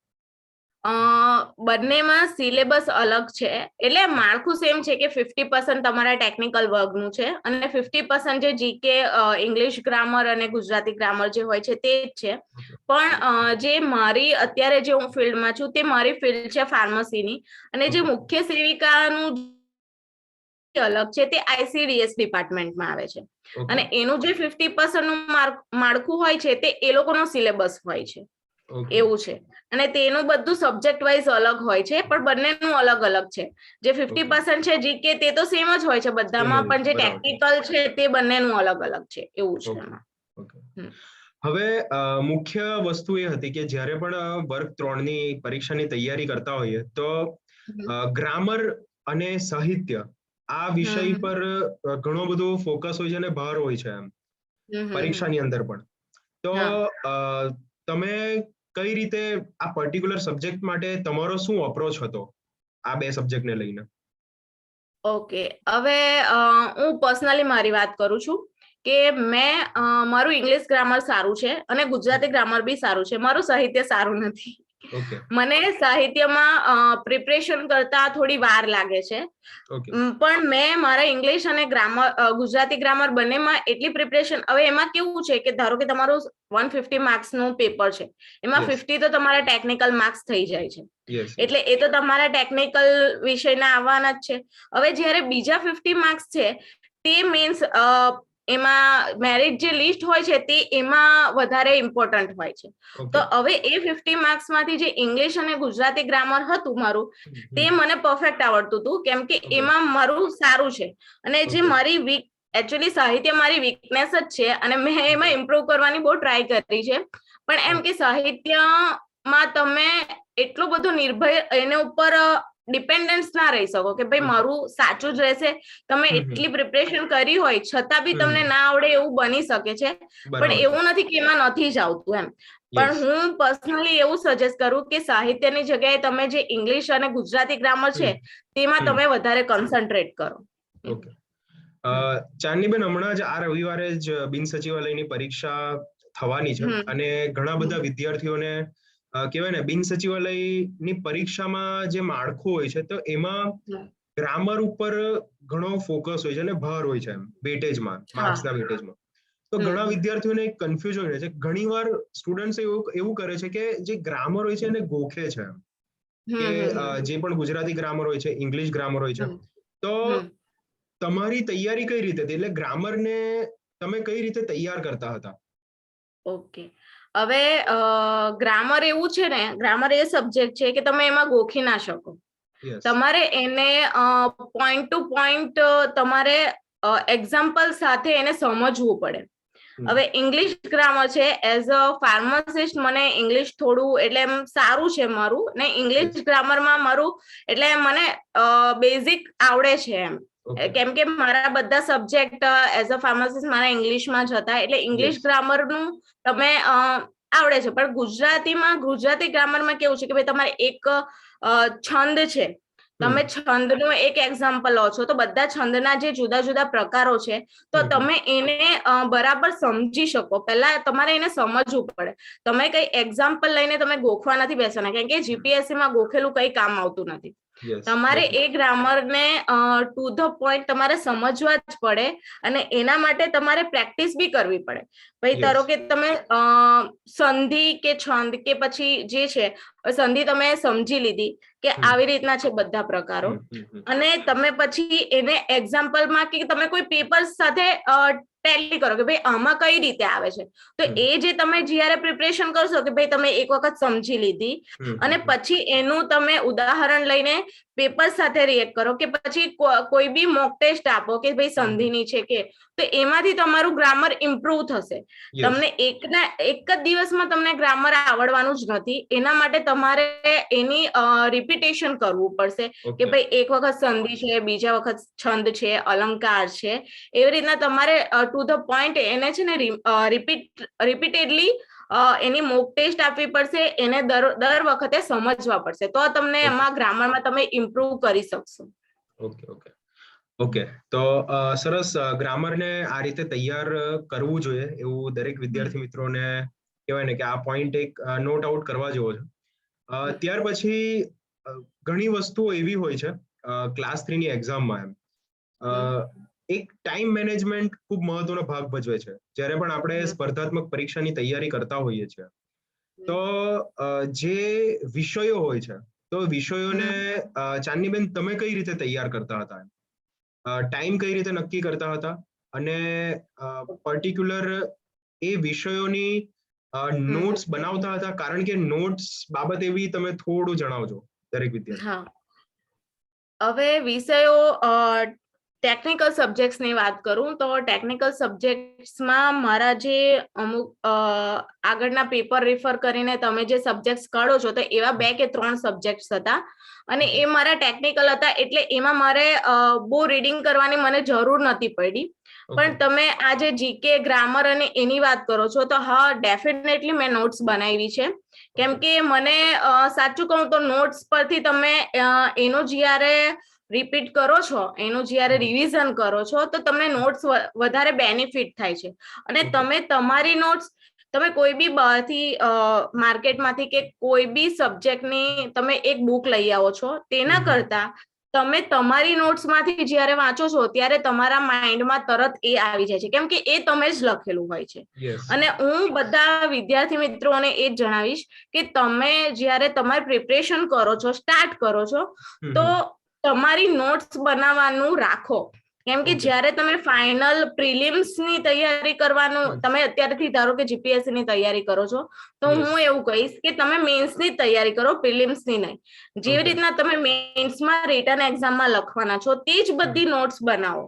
બંનેમાં સિલેબસ અલગ છે, એટલે માળખું સેમ છે કે 50% તમારા ટેકનિકલ વર્ગનું છે અને 50% જે જીકે, ઇંગ્લિશ ગ્રામર અને ગુજરાતી ગ્રામર જે હોય છે તે જ છે. પણ જે મારી અત્યારે જે હું ફિલ્ડમાં છું તે મારી ફિલ્ડ છે ફાર્મસીની, અને જે મુખ્ય સેવિકાનું અલગ છે તે ICDS ડિપાર્ટમેન્ટમાં આવે છે અને એનું જે 50% નું માળખું હોય છે તે એ લોકોનો સિલેબસ હોય છે, એવું છે. અને તેનું બધું સબ્જેક્ટ વાઇઝ અલગ હોય છે, પણ બંનેનું અલગ અલગ છે. જે 50% છે જીકે તે તો સેમ જ હોય છે બધામાં, પણ જે ટેકનિકલ છે તે બંનેનું અલગ અલગ છે, એવું છે એમાં. હવે મુખ્ય વસ્તુ એ હતી કે જ્યારે પણ વર્ગ 3 ની પરીક્ષાની તૈયારી કરતા હોઈએ તો ગ્રામર અને સાહિત્ય આ વિષય પર ઘણો બધો ફોકસ હોય છે અને ભાર હોય છે એમ પરીક્ષાની અંદર પણ. તો તમે કઈ રીતે આ પર્ટિક્યુલર સબ્જેક્ટ માટે તમારો શું અપ્રોચ હતો આ બે સબ્જેક્ટને લઈને? ઓકે, હવે હું પર્સનલી મારી વાત કરું છું કે મારું ઇંગ્લિશ ગ્રામર સારું છે અને ગુજરાતી ગ્રામર બી સારું છે, મારું સાહિત્ય સારું નથી. મને સાહિત્યમાં પ્રિપરેશન કરતા થોડી વાર લાગે છે, પણ મેં મારા ઇંગ્લિશ અને ગુજરાતી ગ્રામર બંનેમાં એટલી પ્રિપરેશન. હવે એમાં કેવું છે કે ધારો કે તમારું 150 માર્ક્સ નું પેપર છે, એમાં 50 તો તમારા ટેકનિકલ માર્ક્સ થઈ જાય છે, એટલે એ તો તમારા ટેકનિકલ વિષયના આવવાના જ છે. હવે જ્યારે બીજા 50 માર્ક્સ છે તે મીન્સ એમાં મેરિટ જે લિસ્ટ હોય છે તે એમાં વધારે ઇમ્પોર્ટન્ટ હોય છે. તો હવે એ 50 માર્ક્સ માંથી જે ઇંગ્લિશ અને ગુજરાતી ગ્રામર હતું મારું, તે મને પરફેક્ટ આવડતું હતું, કેમ કે એમાં મારું સારું છે. અને જે મારી એકચ્યુઅલી સાહિત્ય મારી વીકનેસ જ છે અને મેં એમાં ઇમ્પ્રુવ કરવાની બહુ ટ્રાય કરી છે, પણ એમ કે સાહિત્યમાં તમે એટલું બધું નિર્ભય એના ઉપર ડિપેન્ડન્સ ના રહી શકો કે ભાઈ મારું સાચું જ રહેશે. તમે એટલી પ્રિપરેશન કરી હોય છતાં બી તમને ના આવડે એવું બની શકે છે, પણ એવું નથી કે એમાં નથી જ આવતું એમ. પણ હું પર્સનલી એવું સજેસ્ટ કરું કે સાહિત્યની જગ્યાએ તમે જે ઇંગ્લિશ અને ગુજરાતી ગ્રામર છે તેમાં તમે વધારે કોન્સન્ટ્રેટ કરો. ઓકે, ચાંદનીબેન, હમણાં જ આ રવિવારે જ બિન સચિવાલયની પરીક્ષા થવાની છે અને ઘણા બધા વિદ્યાર્થીઓને કહેવાય ને બિન સચિવાલયની પરીક્ષામાં જે માળખું હોય છે તો એમાં ગ્રામર ઉપર ઘણો ફોકસ હોય છે અને ભાર હોય છે એમ વેટેજમાં, માર્ક્સના વેટેજમાં. તો ઘણા વિદ્યાર્થીઓને કન્ફ્યુઝન રહે છે. ઘણીવાર સ્ટુડન્ટ્સ એવું કરે છે કે જે ગ્રામર હોય છે એને ગોખે છે એમ, કે જે પણ ગુજરાતી ગ્રામર હોય છે, ઇંગ્લિશ ગ્રામર હોય છે. તો તમારી તૈયારી કઈ રીતે હતી? એટલે ગ્રામરને તમે કઈ રીતે તૈયાર કરતા હતા? ઓકે, હવે ગ્રામર એવું છે ને, ગ્રામર એ સબ્જેક્ટ છે કે તમે એમાં ગોખી ના શકો. તમારે એને પોઈન્ટ ટુ પોઈન્ટ તમારે એક્ઝામ્પલ સાથે એને સમજવું પડે. હવે ઇંગ્લિશ ગ્રામર છે, એઝ અ ફાર્માસિસ્ટ મને ઇંગ્લિશ થોડું એટલે એમ સારું છે મારું, ને ઇંગ્લિશ ગ્રામરમાં મારું એટલે મને બેઝિક આવડે છે એમ, કેમ કે મારા બધા સબ્જેક્ટ એઝ અ ફાર્માસિસ્ટ મારા ઇંગ્લિશમાં જ હતા, એટલે ઇંગ્લિશ ગ્રામરનું તમે આવડે છે. પણ ગુજરાતી ગ્રામરમાં કેવું છે કે ભાઈ તમારે એક છંદ છે, તમે છંદનું એક એક્ઝામ્પલ લો છો તો બધા છંદના જે જુદા જુદા પ્રકારો છે તો તમે એને બરાબર સમજી શકો, પહેલા તમારે એને સમજવું પડે. તમે કઈ એક્ઝામ્પલ લઈને તમે ગોખવા નથી બેસવાના, કેમ કે જીપીએસસી માં ગોખેલું કઈ કામ આવતું નથી. તમારે એ ગ્રામરને ટુ ધ પોઈન્ટ તમારે સમજવા જ પડે અને એના માટે તમારે પ્રેક્ટિસ બી કરવી પડે. ભાઈ ધારો કે તમે સંધિ કે છંદ કે પછી જે છે સંધિ તમે સમજી લીધી કે આવી રીતના છે બધા પ્રકારો, અને તમે પછી એને એક્ઝામ્પલમાં કે તમે કોઈ પેપર સાથે ટેલી કરો કે ભાઈ આમાં કઈ રીતે આવે છે, તો એ જે તમે જ્યારે પ્રિપરેશન કરશો કે ભાઈ તમે એક વખત સમજી લીધી અને પછી એનું તમે ઉદાહરણ લઈને પેપર સાથે રિએક્ટ કરો કે પછી કોઈ બી મોક ટેસ્ટ આપો કે ભાઈ સંધિની છે કે, તો એમાંથી તમારું ગ્રામર ઇમ્પ્રુવ થશે. તમને એક જ દિવસમાં તમને ગ્રામર આવડવાનું જ નથી, એના માટે તમારે એની રિપીટેશન કરવું પડશે કે ભાઈ એક વખત સંધિ છે, બીજા વખત છંદ છે, અલંકાર છે, એવી રીતના તમારે ટુ ધ પોઈન્ટ એને છે ને રિપીટેડલી એની મોક ટેસ્ટ આપવી પડશે, એને દર વખતે સમજવા પડશે, તો તમને એમાં ગ્રામરમાં તમે ઇમ્પ્રુવ કરી શકશો. ઓકે, તો સરસ. ગ્રામરને આ રીતે તૈયાર કરવું જોઈએ એવું દરેક વિદ્યાર્થી મિત્રોને કહેવાય ને કે આ પોઈન્ટ એક નોટ આઉટ કરવા જેવો છે. ત્યાર પછી ઘણી વસ્તુઓ એવી હોય છે ક્લાસ 3 ની એક્ઝામમાં એમ એક ટાઈમ મેનેજમેન્ટ ખૂબ મહત્વનો ભાગ ભજવે છે. જ્યારે પણ આપણે સ્પર્ધાત્મક પરીક્ષાની તૈયારી કરતા હોઈએ છીએ તો જે વિષયો હોય છે તો વિષયોને ચાંદનીબેન તમે કઈ રીતે તૈયાર કરતા હતા? ટાઈમ કઈ રીતે નક્કી કરતા હતા અને પર્ટિક્યુલર એ વિષયોની નોટ્સ બનાવતા હતા, કારણ કે નોટ્સ બાબત એવી તમે થોડું જણાવજો દરેક વિદ્યાર્થી. હા, હવે વિષયો ટેકનિકલ સબ્જેક્ટ્સ ની વાત કરું તો ટેકનિકલ સબ્જેક્ટ્સમાં મારા જે અમુક આગળના પેપર રેફર કરીને તમે જે સબ્જેક્ટ્સ કાઢો છો તો એવા 2 કે 3 સબ્જેક્ટ્સ હતા અને એ મારા ટેકનિકલ હતા, એટલે એમાં મારે બહુ રીડિંગ કરવાની મને જરૂર નથી પડી. પણ તમે આ જે જીકે, ગ્રામર અને એની વાત કરો છો તો હા, ડેફિનેટલી મેં નોટ્સ બનાવી છે. કેમ કે મને સાચું કહું તો નોટ્સ પરથી તમે એનું જ્યારે રિપીટ કરો છો, એનું જ્યારે રિવિઝન કરો છો તો તમને નોટ્સ વધારે બેનિફિટ થાય છે. અને તમે તમારી નોટ્સ તમે કોઈ બી બહારથી માર્કેટમાંથી કે કોઈ બી સબ્જેક્ટની તમે એક બુક લઈ આવો છો, તેના કરતા તમે તમારી નોટ્સમાંથી જ્યારે વાંચો છો ત્યારે તમારા માઇન્ડમાં તરત એ આવી જાય છે, કેમ કે એ તમે જ લખેલું હોય છે. અને હું બધા વિદ્યાર્થી મિત્રોને એ જ જણાવીશ કે તમે જ્યારે તમારી પ્રિપરેશન કરો છો, સ્ટાર્ટ કરો છો, તો તમારી નોટ્સ બનાવવાનું રાખો. કેમ કે જ્યારે તમે ફાઇનલ પ્રિલિમ્સ ની તૈયારી કરવાનું, તમે અત્યારથી ધારો કે જીપીએસસી ની તૈયારી કરો છો, તો હું એવું કહીશ કે તમે મેન્સ ની તૈયારી કરો, પ્રિલિમ્સ ની નહીં. જેવી રીતના તમે મેન્સમાં રિટન એક્ઝામમાં લખવાના છો તે જ બધી નોટ્સ બનાવો.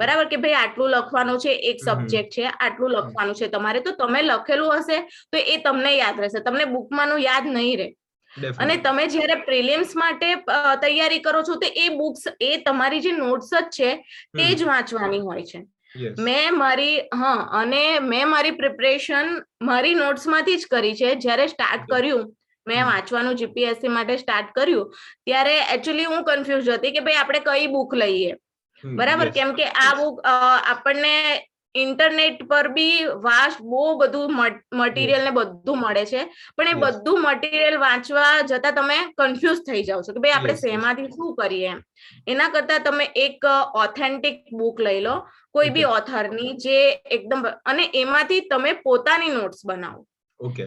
બરાબર કે ભાઈ આટલું લખવાનું છે, એક સબ્જેક્ટ છે, આટલું લખવાનું છે તમારે, તો તમે લખેલું હશે તો એ તમને યાદ રહેશે, તમને બુકમાંનું યાદ નહીં રહે. અને તમે જ્યારે પ્રિલિમ્સ માટે તૈયારી કરો છો તો એ બુક્સ, એ તમારી જે નોટ્સ જ છે તે જ વાંચવાની હોય છે. મેં મારી પ્રિપરેશન મારી નોટ્સમાંથી જ કરી છે. જ્યારે સ્ટાર્ટ કર્યું મેં વાંચવાનું જીપીએસસી માટે સ્ટાર્ટ કર્યું ત્યારે એકચ્યુઅલી હું કન્ફ્યુઝ હતી કે ભાઈ આપણે કઈ બુક લઈએ, બરાબર, કેમ કે આ બુક આપણને ઇન્ટરનેટ પર બી વાસ્ટ બહુ બધું મટીરિયલ ને બધું મળે છે, પણ એ બધું મટીરિયલ વાંચવા જતા તમે કન્ફ્યુઝ થઈ જાવ છો કે ભાઈ આપણે શેમાંથી શું કરીએ એમ. એના કરતા તમે એક ઓથેન્ટિક બુક લઈ લો કોઈ બી ઓથરની, જે એકદમ, અને એમાંથી તમે પોતાની નોટ્સ બનાવો.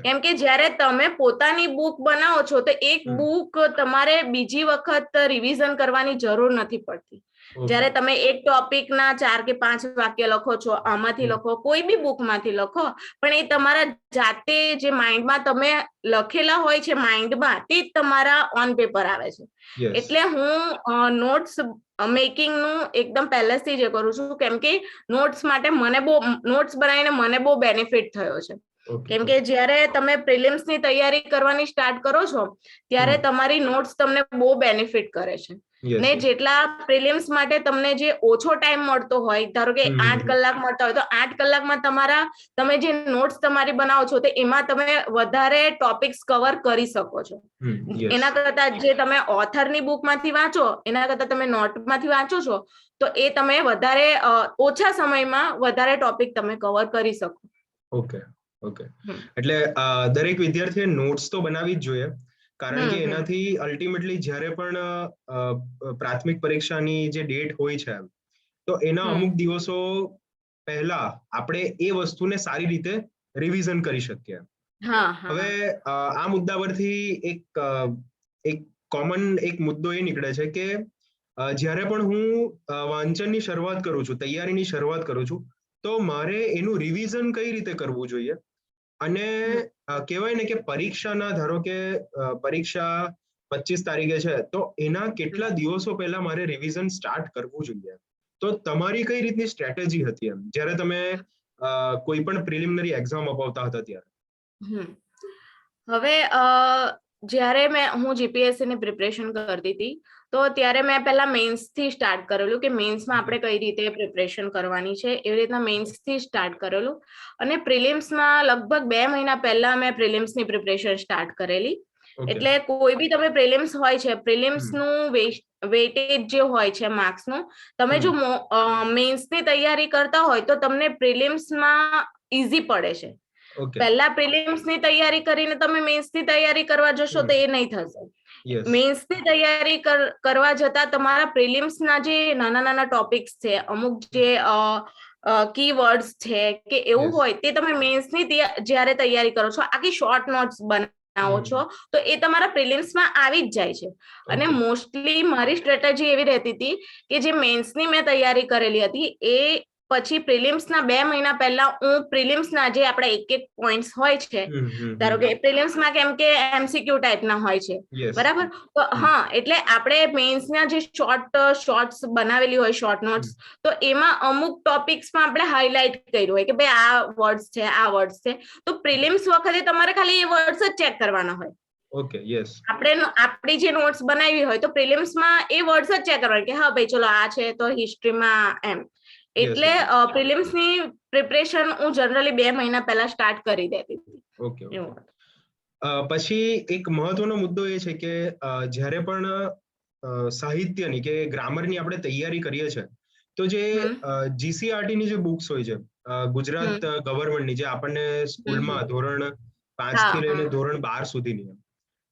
કેમ કે જ્યારે તમે પોતાની બુક બનાવો છો તો એક બુક તમારે બીજી વખત રિવિઝન કરવાની જરૂર નથી પડતી. જ્યારે તમે એક ટોપિકના 4 કે 5 વાક્ય લખો છો, આમાંથી લખો, કોઈ બી બુકમાંથી લખો, પણ એ તમારા જાતે જે માઇન્ડમાં તમે લખેલા હોય છે માઇન્ડમાં, તે જ તમારા ઓન પેપર આવે છે. એટલે હું નોટ્સ મેકિંગ નું એકદમ પહેલેથી જ કરું છું, કેમ કે નોટ્સ બનાવીને મને બહુ બેનિફિટ થયો છે. કેમ કે જ્યારે તમે પ્રિલિમ્સ ની તૈયારી કરવાની સ્ટાર્ટ કરો છો ત્યારે તમારી નોટ્સ તમને બહુ બેનિફિટ કરે છે. ને જેટલા પ્રિલિમ્સ માટે તમને જે ઓછો ટાઈમ મળતો હોય, ધારો કે 8 કલાક મળતા હોય, તો 8 કલાકમાં તમે જે નોટ્સ તમારી બનાવો છો તો એમાં તમે વધારે ટોપિક્સ કવર કરી શકો છો. એના કરતા જે તમે ઓથરની બુકમાંથી વાંચો, એના કરતા તમે નોટમાંથી વાંચો છો તો એ તમે વધારે ઓછા સમયમાં વધારે ટોપિક તમે કવર કરી શકો. ઓકે. એટલે દરેક વિદ્યાર્થીએ નોટ્સ તો બનાવી જ જોઈએ, કારણ કે એનાથી અલ્ટિમેટલી જ્યારે પણ પ્રાથમિક પરીક્ષાની જે ડેટ હોય છે તો એના અમુક દિવસો પહેલા આપણે એ વસ્તુને સારી રીતે રિવિઝન કરી શકીએ. હવે આ મુદ્દા પરથી એક કોમન એક મુદ્દો એ નીકળે છે કે જ્યારે પણ હું વાંચનની શરૂઆત કરું છું, તૈયારીની શરૂઆત કરું છું, તો મારે એનું રિવિઝન કઈ રીતે કરવું જોઈએ. અને કહેવાય ને કે પરીક્ષાના, ધારો કે પરીક્ષા 25 તારીખે છે તો એના કેટલા દિવસો પહેલા મારે રિવિઝન સ્ટાર્ટ કરવું જોઈએ. તો તમારી કઈ રીતની સ્ટ્રેટેજી હતી એમ જ્યારે તમે કોઈ પણ પ્રિલિમિનરી એક્ઝામ અપાવતા હતા ત્યારે? હવે જ્યારે હું જીપીએસસી ની પ્રિપરેશન કરતી હતી તો ત્યારે મેં પહેલા મેન્સ થી સ્ટાર્ટ કરેલું કે મેન્સમાં આપણે કઈ રીતે પ્રિપરેશન કરવાની છે, એવી રીતના મેન્સ થી સ્ટાર્ટ કરેલું. અને પ્રિલિમ્સમાં લગભગ 2 મહિના પહેલા મેં પ્રિલિમ્સની પ્રિપરેશન સ્ટાર્ટ કરેલી. એટલે કોઈ બી તમે પ્રિલિમ્સ હોય છે, પ્રિલિમ્સનું વેટેજ જે હોય છે માર્ક્સનું, તમે જો મેન્સની તૈયારી કરતા હોય તો તમને પ્રિલિમ્સમાં ઈઝી પડે છે. પહેલા પ્રિલિમ્સ ની તૈયારી કરીને તમે મેન્સ ની તૈયારી કરવા જશો તો એ નહીં થશે. મેન્સ ની તૈયારી કરવા જતા તમારા પ્રિલિમ્સ ના જે નાના નાના ટોપિક્સ છે, અમુક જે કીવર્ડ્સ છે કે એવું હોય, તે તમે મેન્સ ની જ્યારે તૈયારી કરો છો આખી શોર્ટ નોટ્સ બનાવો છો તો એ તમારા પ્રિલિમ્સમાં આવી જ જાય છે. અને મોસ્ટલી મારી સ્ટ્રેટેજી એવી રહેતી હતી કે જે મેન્સની મેં તૈયારી કરેલી હતી એ પછી પ્રિલિમ્સના 2 મહિના પહેલા હું પ્રિલિમ્સના જે આપણા એક પોઈન્ટ્સ હોય છે, ધારો કે પ્રિલિમ્સમાં કેમ કે MCQ ટાઈપના હોય છે, બરાબર, તો હા એટલે આપણે મેન્સના જે શોર્ટ્સ બનાવેલી હોય, શોર્ટ નોટ્સ, તો એમાં અમુક ટોપિક્સમાં આપણે હાઇલાઇટ કર્યું હોય કે ભાઈ આ વર્ડ્સ છે, તો પ્રિલિમ્સ વખતે તમારે ખાલી એ વર્ડ્સ જ ચેક કરવાના હોય. ઓકે, યસ, આપણી જે નોટ્સ બનાવી હોય તો પ્રિલિમ્સમાં એ વર્ડ્સ જ ચેક કરવાના કે હા ભાઈ ચલો આ છે તો હિસ્ટ્રીમાં એમ. એટલે પ્રિલિમ્સની પ્રિપરેશન હું જનરલી 2 મહિના પહેલા સ્ટાર્ટ કરી દેતી હતી. ઓકે. પછી એક મહત્વનો મુદ્દો એ છે કે જ્યારે પણ સાહિત્યની કે ગ્રામરની આપણે તૈયારી કરીએ છીએ તો જે GCERT ની જે બુક્સ હોય છે, ગુજરાત ગવર્મેન્ટની, જે આપણને સ્કૂલમાં ધોરણ 5 થી લઈને ધોરણ 12 સુધીની,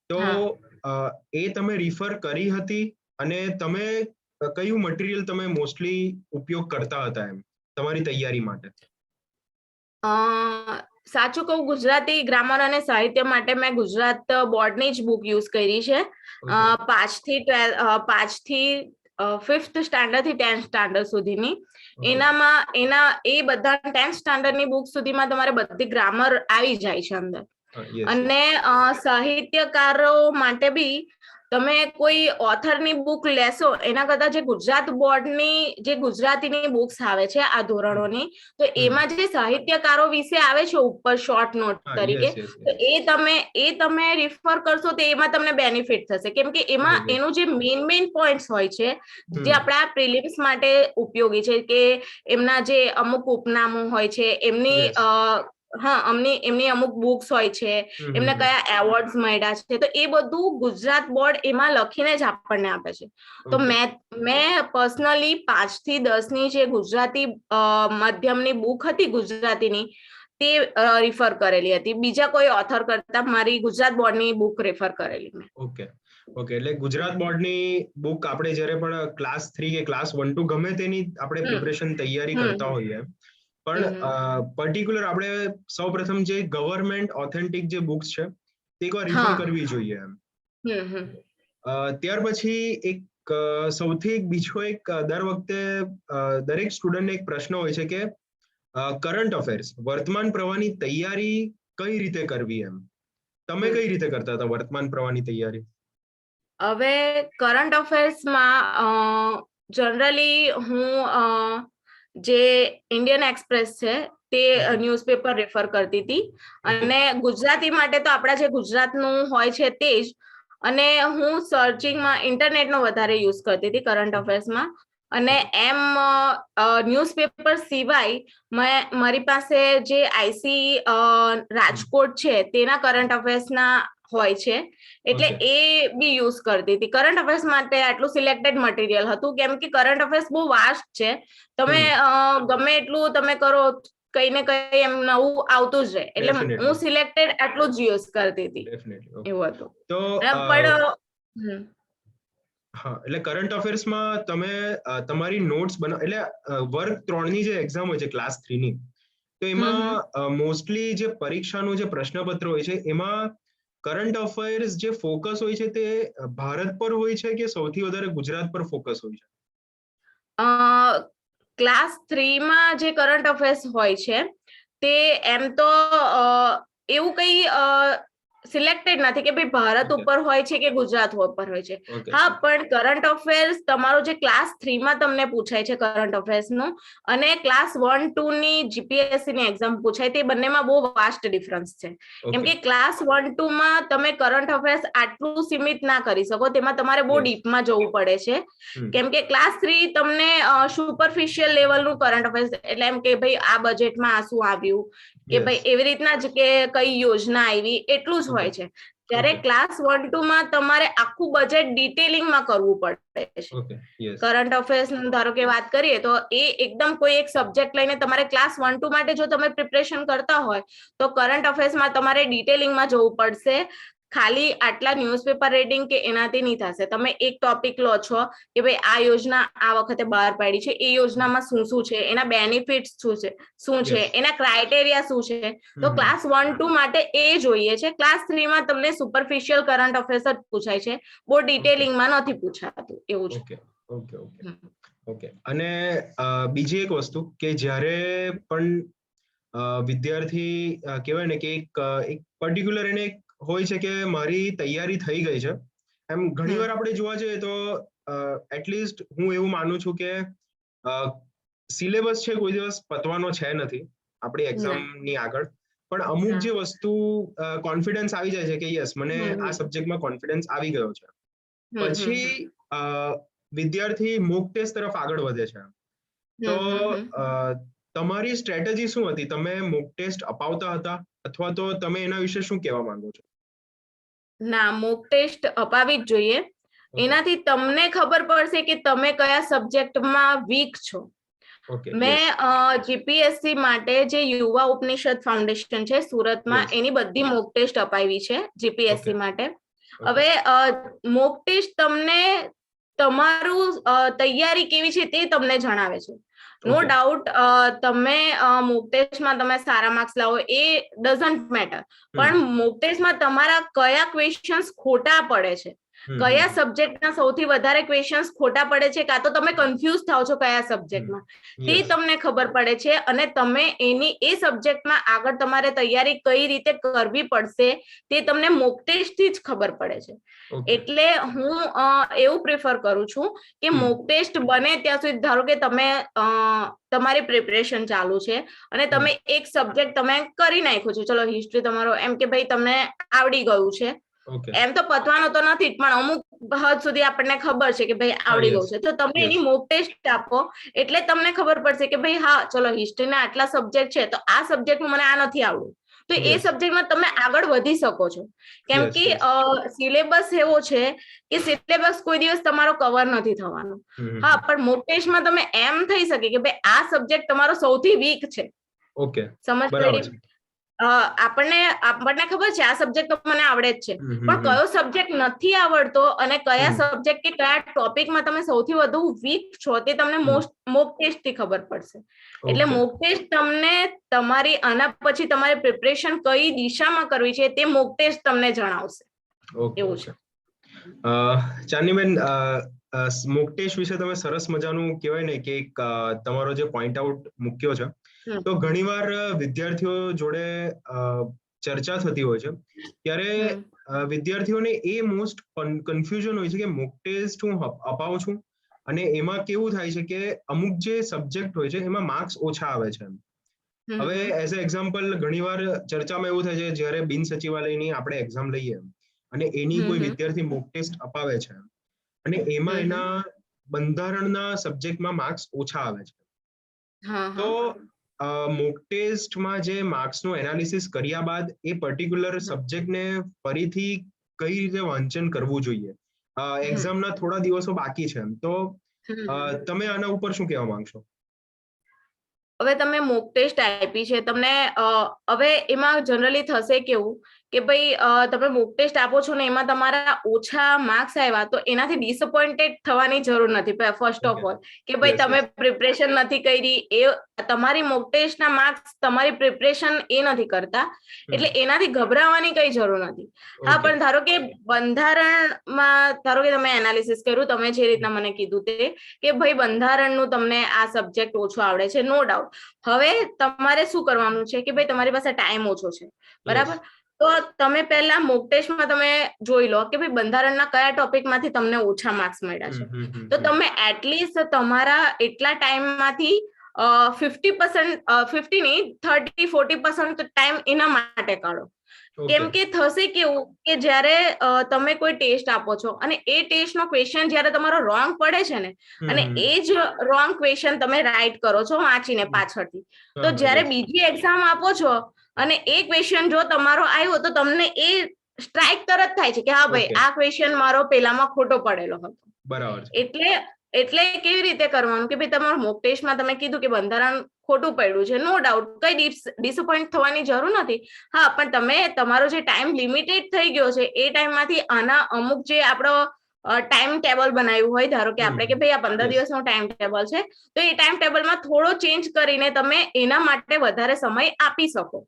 તો એ તમે રિફર કરી હતી અને તમે કયું મટીરિયલ તમે મોસ્ટલી ઉપયોગ કરતા હતા એમ તમારી તૈયારી માટે? સાચું કહું, ગુજરાતી ગ્રામર અને સાહિત્ય માટે મેં ગુજરાત બોર્ડની જ બુક યુઝ કરી છે. 5 થી 5th સ્ટાન્ડર્ડ થી 10th સ્ટાન્ડર્ડ સુધીની. એના એ બધા 10th સ્ટાન્ડર્ડની બુક સુધીમાં તમારે બધી ગ્રામર આવી જાય છે અંદર. અને સાહિત્યકારો માટે બી તમે કોઈ ઓથરની બુક લેશો એના કરતા જે ગુજરાત બોર્ડની જે ગુજરાતીની બુક્સ આવે છે આ ધોરણોની, તો એમાં જે સાહિત્યકારો વિશે આવે છે ઉપર શોર્ટ નોટ તરીકે, તો એ તમે રિફર કરશો તો એમાં તમને બેનિફિટ થશે, કેમ કે એમાં એનું જે મેઇન પોઈન્ટ્સ હોય છે જે આપણા પ્રિલિમ્સ માટે ઉપયોગી છે, કે એમના જે અમુક ઉપનામો હોય છે, એમની એમની અમુક બુક્સ હોય છે, એમને કયા એવોર્ડ્સ મળ્યા છે, તો એ બધું ગુજરાત બોર્ડ એમાં લખીને જ આપણને આપે છે. તો મેં પર્સનલી 5 થી 10 ની જે ગુજરાતી માધ્યમની બુક હતી ગુજરાતીની, તે રિફર કરેલી હતી. બીજા કોઈ ઓથર કરતા મારી ગુજરાત બોર્ડની બુક રેફર કરેલી મેં. ઓકે, એટલે ગુજરાત બોર્ડની બુક આપણે જ્યારે પણ ક્લાસ 3 કે ક્લાસ 1-2 ગમે તેની આપણે પ્રિપરેશન તૈયારી કરતા હોઈએ, પણ પર્ટિક્યુલર આપણે સૌપ્રથમ જે ગવર્મેન્ટ ઓથેન્ટિક જે બુક્સ છે તે એકવાર રિફર કરવી જોઈએ એમ. ત્યાર પછી એક સૌથી બીજો એક દર વખતે દરેક સ્ટુડન્ટને એક પ્રશ્ન હોય છે કે કરંટ અફેર્સ, વર્તમાન પ્રવાહની તૈયારી કઈ રીતે કરવી એમ. તમે કઈ રીતે કરતા હતા વર્તમાન પ્રવાહની તૈયારી? હવે કરંટ અફેર્સમાં જનરલી હું જે ઇન્ડિયન એક્સપ્રેસ છે તે ન્યૂઝપેપર રેફર કરતી હતી, અને ગુજરાતી માટે તો આપણા જે ગુજરાતનું હોય છે તે જ, અને હું સર્ચિંગમાં ઇન્ટરનેટનો વધારે યુઝ કરતી હતી કરંટ અફેર્સમાં. અને એમ ન્યૂઝપેપર સિવાય મારી પાસે જે IC રાજકોટ છે તેના કરંટ અફેર્સના હોય છે, એટલે એ બી યુઝ કરતી હતી. કરંટ અફેર્સ માટે આટલું સિલેક્ટેડ મટીરિયલ હતું, કેમ કે કરંટ અફેર્સ બહુ વાસ્ટ છે, તમે ગમે એટલું તમે કરો કઈ ને કઈ એમ નવું આવતું જ રહે, એટલે હું સિલેક્ટેડ આટલું જ યુઝ કરતી હતી, એવું હતું. તો પણ એટલે કરંટ અફેર્સમાં તમે તમારી નોટ્સ એટલે વર્ગ 3 ની જે એક્ઝામ હોય છે ક્લાસ 3 ની, તો એમાં મોસ્ટલી જે પરીક્ષાનું જે પ્રશ્નપત્ર હોય છે એમાં કરંટ અફેર્સ જે ફોકસ હોય છે તે ભારત પર હોય છે કે સૌથી વધારે ગુજરાત પર ફોકસ હોય છે? ક્લાસ 3 માં જે કરંટ અફેર્સ હોય છે તે એમ તો એવું કઈ સિલેક્ટેડ નથી કે ભાઈ ભારત ઉપર હોય છે કે ગુજરાત ઉપર હોય છે. હા, પણ કરંટ અફેર્સ તમારો જે ક્લાસ 3 માં તમને પૂછાય છે કરંટ અફેર્સ નું, અને ક્લાસ 1-2 ની GPSC ની એક્ઝામ પૂછાય, તે બંનેમાં બહુ વાસ્ટ ડિફરન્સ છે. કેમ કે ક્લાસ 1-2 માં તમે કરંટ અફેર્સ આટલું સીમિત ના કરી શકો, તેમાં તમારે બહુ ડીપમાં જવું પડે છે. કેમ કે ક્લાસ 3 તમને સુપરફિશિયલ લેવલનું કરંટ અફેર્સ, એટલે એમ કે ભાઈ આ બજેટમાં આ શું આવ્યું, કે ભાઈ એવી રીતના જ કે કઈ યોજના આવી, એટલું જ હોય છે. ત્યારે ક્લાસ 1-2 માં તમારે આખું બજેટ ડિટેલિંગમાં કરવું પડે છે. કરંટ અફેર્સ ધારો કે વાત કરીએ તો એ એકદમ કોઈ એક સબ્જેક્ટ લઈને તમારે ક્લાસ 1-2 માટે જો તમે પ્રિપરેશન કરતા હોય તો કરંટ અફેર્સમાં તમારે ડિટેલિંગમાં જવું પડશે. ખાલી આટલા ન્યૂઝપેપર રીડિંગ કે એનાથી નહીં થશે. તમે એક ટોપિક લો છો કે ભાઈ આ યોજના આ વખતે બહાર પાડી છે, એ યોજનામાં શું શું છે, એના બેનિફિટ્સ શું છે, એના ક્રાઇટેરિયા શું છે, તો ક્લાસ 1-2 માટે એ જોઈએ છે. ક્લાસ 3 માં તમને સુપરફિશિયલ કરંટ અફેર્સ જ પૂછાય છે, બહુ ડિટેલિંગમાં નથી પૂછાતું એવું છે. Okay okay okay. અને બીજી એક વસ્તુ કે જ્યારે પણ વિદ્યાર્થી કહેવાય ને કે એક પર્ટિક્યુલર એને હોય છે કે મારી તૈયારી થઈ ગઈ છે, એમ ઘણીવાર આપણે જોવા જઈએ તો એટલીસ્ટ હું એવું માનું છું કે સિલેબસ છે કોઈ દિવસ પતવાનો છે નથી આપણી એક્ઝામની આગળ, પણ અમુક જે વસ્તુ કોન્ફિડન્સ આવી જાય છે કે યસ મને આ સબ્જેક્ટમાં કોન્ફિડન્સ આવી ગયો છે, પછી વિદ્યાર્થી મોક ટેસ્ટ તરફ આગળ વધે છે. તો તમારી સ્ટ્રેટેજી શું હતી? તમે મોક ટેસ્ટ અપાવતા હતા અથવા તો તમે એના વિશે શું કહેવા માંગો છો? ના, મોક ટેસ્ટ અપાવી જ જોઈએ. એનાથી તમને ખબર પડશે કે તમે કયા સબ્જેક્ટમાં વીક છો. મેં જીપીએસસી માટે જે યુવા ઉપનિષદ ફાઉન્ડેશન છે સુરતમાં, એની બધી મોક ટેસ્ટ અપાવી છે જીપીએસસી માટે. હવે મોક ટેસ્ટ તમને તમારું તૈયારી કેવી છે તે તમને જણાવે છે. નો ડાઉટ તમે મોક ટેસ્ટમાં તમે સારા માર્ક્સ લાવો એ ડઝન્ટ મેટર, પણ મોક ટેસ્ટમાં તમારા કયા ક્વેશ્ચન્સ ખોટા પડે છે, કયા સબ્જેક્ટના સૌથી વધારે ક્વેશ્ચન્સ ખોટા પડે છે, કાં તો તમે કન્ફ્યુઝ થાવ છો કયા સબ્જેક્ટમાં, તે તમને ખબર પડે છે. અને તમે એ સબ્જેક્ટમાં આગળ તમારે તૈયારી કઈ રીતે કરવી પડશે તે તમને મોક ટેસ્ટથી જ ખબર પડે છે. એટલે હું એવું પ્રિફર કરું છું કે મોક ટેસ્ટ બને ત્યાં સુધી, ધારો કે તમે તમારી પ્રિપરેશન ચાલુ છે અને તમે એક સબ્જેક્ટ તમે કરી નાખ્યો છે, ચલો હિસ્ટ્રી તમારો એમ કે ભાઈ તમને આવડી ગયું છે, એમ તો પતવાનો તો નથી પણ અમુક હદ સુધી આપણને ખબર છે કે ભાઈ આવડી ગયું છે, તો તમે એની મોક ટેસ્ટ આપો એટલે તમને ખબર પડશે કે ભાઈ હા ચલો હિસ્ટ્રીના આટલા સબ્જેક્ટ છે તો આ સબ્જેક્ટમાં મને આ નથી આવડતું, તો એ સબ્જેક્ટમાં તમે આગળ વધી શકો છો. કેમ કે સિલેબસ એવો છે કે સિલેબસ કોઈ દિવસ તમારો કવર નથી થવાનો. હા, પણ મોક ટેસ્ટમાં તમે એમ થઈ શકે કે ભાઈ આ સબ્જેક્ટ તમારો સૌથી વીક છે. સમજ પડી? આપણને ખબર છે આ સબ્જેક્ટ તો મને આવડે જ છે, પણ કયો સબ્જેક્ટ નથી આવડતો અને કયા સબ્જેક્ટ કે કયા ટોપિકમાં તમે સૌથી વધુ વીક છો તે તમને મોક ટેસ્ટ થી ખબર પડશે. એટલે મોક ટેસ્ટ તમને તમારી આના પછી તમારે પ્રિપરેશન કઈ દિશામાં કરવી છે તે મોક ટેસ્ટ તમને જણાવશે. એવું છે. ચાંદનીબેન, મોક ટેસ્ટ વિશે તમે સરસ મજાનું કહેવાય ને કે એક તમારો જે પોઈન્ટ આઉટ મૂક્યો છે, તો ઘણીવાર વિદ્યાર્થીઓ જોડે ચર્ચા થતી હોય છે ત્યારે વિદ્યાર્થીઓને એ મોસ્ટ કન્ફ્યુઝન હોય છે કે મોક ટેસ્ટ હું અપાવું છું અને એમાં કેવું થાય છે કે અમુક જે સબ્જેક્ટ હોય છે એમાં માર્ક્સ ઓછા આવે છે. હવે એઝ અ એક્ઝામ્પલ ઘણીવાર ચર્ચામાં એવું થાય છે જ્યારે બિન સચિવાલયની આપણે એક્ઝામ લઈએ અને એની કોઈ વિદ્યાર્થી મોક ટેસ્ટ અપાવે છે અને એમાં એના બંધારણના સબ્જેક્ટમાં માર્ક્સ ઓછા આવે છે, તો મોક ટેસ્ટમાં જે માર્ક્સનું એનાલિસિસ કર્યા બાદ એ પર્ટિક્યુલર સબ્જેક્ટને ફરીથી કઈ રીતે વાંચન કરવું જોઈએ? એક્ઝામના થોડા દિવસો બાકી છે, તો તમે આના ઉપર શું કહેવા માંગશો? હવે તમે મોક ટેસ્ટ આપી છે, તમને હવે એમાં જનરલી થશે કેવું કે ભાઈ તમે મોક ટેસ્ટ આપો છો ને એમાં તમારા ઓછા માર્ક્સ આવ્યા તો એનાથી ડિસઅપોઇન્ટેડ થવાની જરૂર નથી. ફર્સ્ટ ઓફ ઓલ કે ભાઈ તમે પ્રિપરેશન નથી કરી, એ તમારી મોક ટેસ્ટના માર્ક્સ તમારી પ્રિપરેશન એ નથી કરતા, એટલે એનાથી ગભરાવાની કઈ જરૂર નથી. હા, પણ ધારો કે બંધારણમાં ધારો કે તમે એનાલિસિસ કર્યું, તમે જે રીતના મને કીધું તે કે ભાઈ બંધારણનું તમને આ સબ્જેક્ટ ઓછો આવડે છે, નો ડાઉટ. હવે તમારે શું કરવાનું છે કે ભાઈ તમારી પાસે ટાઈમ ઓછો છે, બરાબર? તો તમે પહેલા મોક ટેસ્ટમાં તમે જોઈ લો કે ભાઈ બંધારણના કયા ટોપિકમાંથી તમને ઓછા માર્ક્સ મળ્યા છે, તો તમે એટલીસ્ટ તમારા એટલા ટાઈમમાંથી 50% નહીં 30-40% ટાઈમ એના માટે કાઢો. કેમ કે થશે કેવું કે જ્યારે તમે કોઈ ટેસ્ટ આપો છો અને એ ટેસ્ટનો ક્વેશ્ચન જ્યારે તમારો રોંગ પડે છે ને, અને એ જ રોંગ ક્વેશ્ચન તમે રાઈટ કરો છો વાંચીને પાછળથી, તો જ્યારે બીજી એક્ઝામ આપો છો અને એ ક્વેશ્ચન જો તમારો આવ્યો તો તમને એ સ્ટ્રાઇક તરત થાય છે કે હા ભાઈ આ ક્વેશ્ચન મારો પેલામાં ખોટો પડેલો હતો. બરાબર. એટલે એટલે કેવી રીતે કરવાનું કે ભાઈ તમારું મોક ટેસ્ટમાં તમે કીધું કે બંધારણ ખોટું પડ્યું છે, નો ડાઉટ, કઈ ડિસઅપોઇન્ટ થવાની જરૂર નથી. હા, પણ તમે તમારો જે ટાઈમ લિમિટેડ થઈ ગયો છે એ ટાઈમમાંથી આના અમુક જે આપણો ટાઈમ ટેબલ બનાવ્યું હોય, ધારો કે આપણે કે ભાઈ આ 15 દિવસનો ટાઈમ ટેબલ છે, તો એ ટાઈમ ટેબલમાં થોડો ચેન્જ કરીને તમે એના માટે વધારે સમય આપી શકો.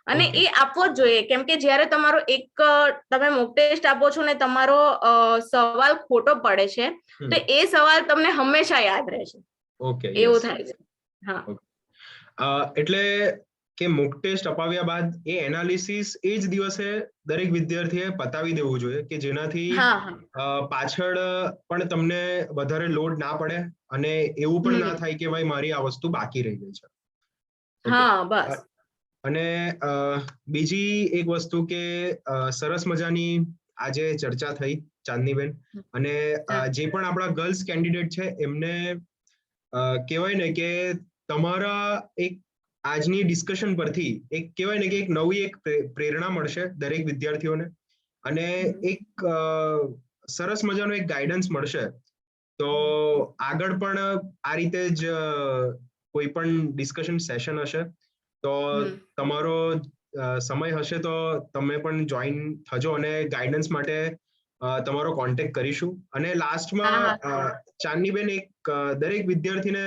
અને એ આપવો જ જોઈએ, કેમ કે જ્યારે તમારો એક તમે મોક ટેસ્ટ આપો છો ને તમારો સવાલ ખોટો પડે છે, તો એ સવાલ તમને હંમેશા યાદ રહેશે. ઓકે, એવું થાય છે. હા, એટલે કે મોક ટેસ્ટ અપાવ્યા બાદ એ એનાલિસિસ એ જ દિવસે દરેક વિદ્યાર્થીએ પતાવી દેવું જોઈએ, કે જેનાથી પાછળ પણ તમને વધારે લોડ ના પડે અને એવું પણ ના થાય કે ભાઈ મારી આ વસ્તુ બાકી રહી ગઈ છે. હા, બસ. અને બીજી એક વસ્તુ કે સરસ મજાની આજે ચર્ચા થઈ ચાંદનીબેન, અને જે પણ આપણા ગર્લ્સ કેન્ડિડેટ છે એમને કહેવાય ને કે તમારા એક આજની ડિસ્કશન પરથી એક કહેવાય ને કે એક નવી એક પ્રેરણા મળશે દરેક વિદ્યાર્થીઓને, અને એક સરસ મજાનો એક ગાઈડન્સ મળશે. તો આગળ પણ આ રીતે જ કોઈ પણ ડિસ્કશન સેશન હશે તો તમારો સમય હશે તો તમે પણ જોઈન થજો અને ગાઈડન્સ માટે તમારો કોન્ટેક્ટ કરીશું. અને લાસ્ટમાં ચાંદનીબેન, એક દરેક વિદ્યાર્થીને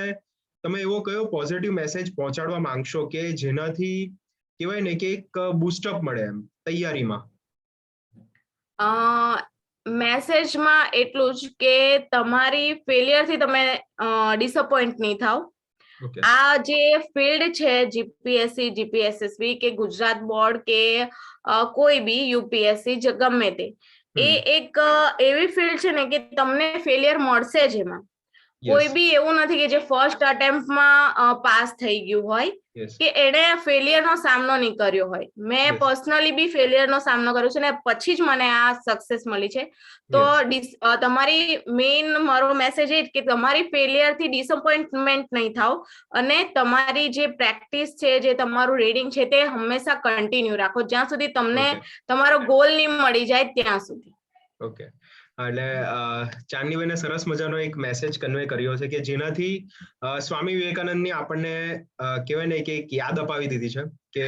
તમે એવો કયો પોઝિટિવ મેસેજ પહોંચાડવા માંગશો કે જેનાથી કહેવાય ને કે એક બૂસ્ટઅપ મળે એમ તૈયારીમાં? મેસેજમાં એટલું જ કે તમારી ફેલિયરથી તમે ડિસઅપોઇન્ટ નહીં થાવ. આ જે ફિલ્ડ છે જીપીએસસી, જીપીએસએસબી કે ગુજરાત બોર્ડ કે કોઈ બી યુપીએસસી ગમે તે, એ એક એવી ફિલ્ડ છે ને કે તમને ફેલિયર મળશે જ એમાં. કોઈ બી એવું નથી કે જે ફર્સ્ટ અટેમ્પ્ટમાં પાસ થઈ ગયું હોય કે એને ફેલિયરનો સામનો નહીં કર્યો હોય. મેં પર્સનલી બી ફેલિયરનો સામનો કર્યો છે ને પછી જ મને આ સક્સેસ મળી છે. તો તમારી મેઇન મારો મેસેજ એ જ કે તમારી ફેલિયરથી ડિસઅપોઇન્ટમેન્ટ નહીં થાવ, અને તમારી જે પ્રેક્ટિસ છે, જે તમારું રીડિંગ છે તે હંમેશા કન્ટિન્યુ રાખો જ્યાં સુધી તમને તમારો ગોલ નહીં મળી જાય ત્યાં સુધી. ઓકે, એટલે ચાંદનીબેને સરસ મજાનો એક મેસેજ કન્વે કર્યો છે કે જેનાથી સ્વામી વિવેકાનંદની આપણને કહેવાય ને કે એક યાદ અપાવી દીધી છે કે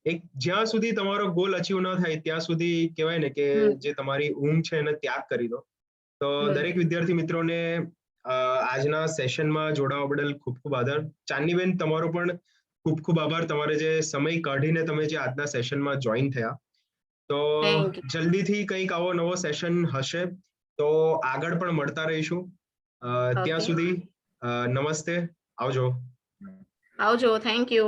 એક જ્યાં સુધી તમારો ગોલ અચીવ ન થાય ત્યાં સુધી કહેવાય ને કે જે તમારી ઊંઘ છે એને ત્યાગ કરી દો. તો દરેક વિદ્યાર્થી મિત્રોને આજના સેશનમાં જોડાવા બદલ ખૂબ ખૂબ આભાર. ચાંદનીબેન, તમારો પણ ખૂબ ખૂબ આભાર, તમારે જે સમય કાઢીને તમે જે આજના સેશનમાં જોઈન થયા. તો જલ્દીથી કંઈક આવો નવો સેશન હશે તો આગળ પણ મળતા રહીશું. ત્યાં સુધી નમસ્તે, આવજો. આવજો, થેન્ક યુ.